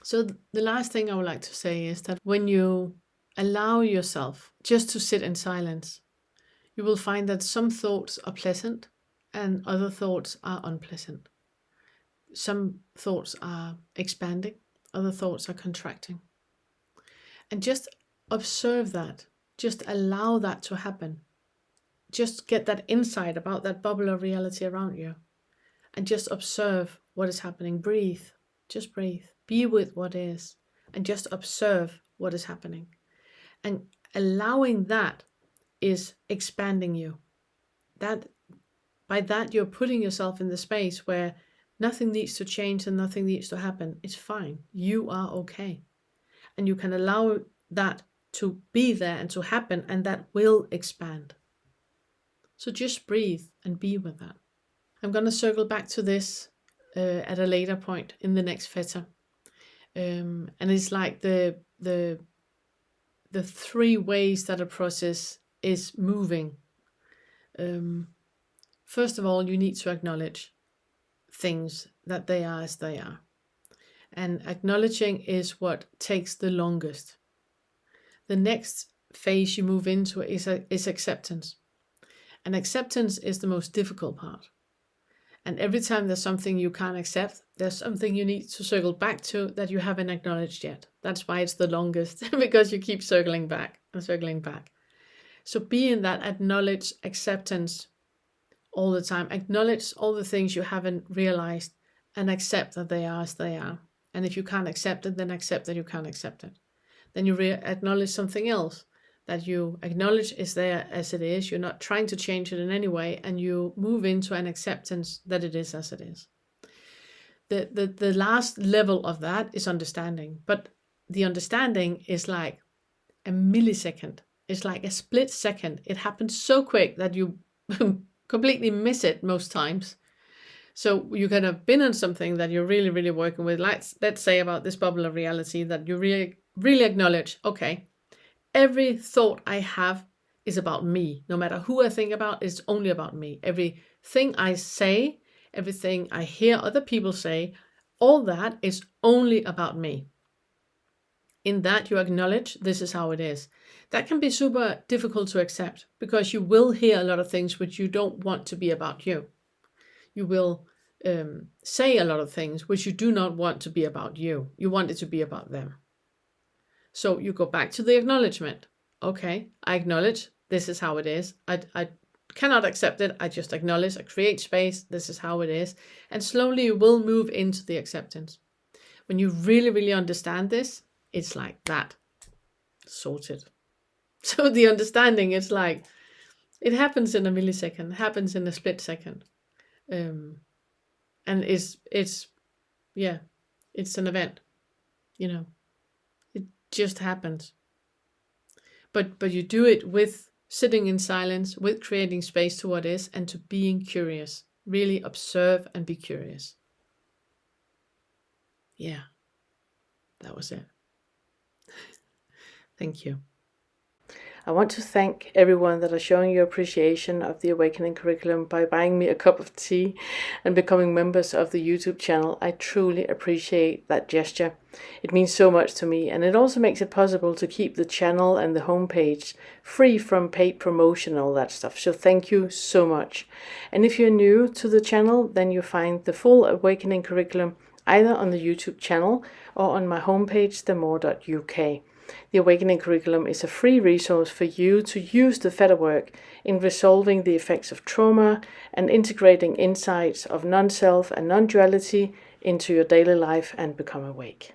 So the last thing I would like to say is that when you allow yourself just to sit in silence, you will find that some thoughts are pleasant and other thoughts are unpleasant. Some thoughts are expanding, other thoughts are contracting. And just observe that. Just allow that to happen. Just get that insight about that bubble of reality around you. And just observe what is happening. Breathe. Just breathe. Be with what is. And just observe what is happening. And allowing that is expanding you. By that you're putting yourself in the space where nothing needs to change and nothing needs to happen. It's fine. You are okay. And you can allow that to be there and to happen, and that will expand. So just breathe and be with that. I'm going to circle back to this at a later point in the next Fetter. And it's like the 3 ways that a process is moving. First of all, you need to acknowledge things that they are as they are. And acknowledging is what takes the longest. The next phase you move into is acceptance. And acceptance is the most difficult part. And every time there's something you can't accept, there's something you need to circle back to that you haven't acknowledged yet. That's why it's the longest, because you keep circling back and circling back. So be in that acknowledge acceptance all the time. Acknowledge all the things you haven't realized and accept that they are as they are. And if you can't accept it, then accept that you can't accept it. Then you acknowledge something else that you acknowledge is there as it is. You're not trying to change it in any way, and you move into an acceptance that it is as it is. The last level of that is understanding. But the understanding is like a millisecond. It's like a split second. It happens so quick that you completely miss it most times. So you could have been on something that you're really, really working with. Let's say about this bubble of reality that you really, really acknowledge, okay, every thought I have is about me. No matter who I think about, it's only about me. Everything I say, everything I hear other people say, all that is only about me. In that you acknowledge this is how it is. That can be super difficult to accept because you will hear a lot of things which you don't want to be about you. You will say a lot of things which you do not want to be about you. You want it to be about them. So you go back to the acknowledgement. Okay, I acknowledge this is how it is. I cannot accept it. I just acknowledge, I create space. This is how it is. And slowly you will move into the acceptance. When you really, really understand this, it's like that. Sorted. So the understanding is like, it happens in a millisecond, happens in a split second. And it's an event, it just happens. But you do it with sitting in silence, with creating space to what is, and to being curious. Really observe and be curious. Yeah, that was it. Thank you. I want to thank everyone that are showing your appreciation of the Awakening curriculum by buying me a cup of tea and becoming members of the YouTube channel. I truly appreciate that gesture. It means so much to me, and it also makes it possible to keep the channel and the homepage free from paid promotion and all that stuff. So thank you so much. And if you're new to the channel, then you find the full Awakening curriculum either on the YouTube channel or on my homepage, themore.uk. The Awakening curriculum is a free resource for you to use the Fetter work in resolving the effects of trauma and integrating insights of non-self and non-duality into your daily life and become awake.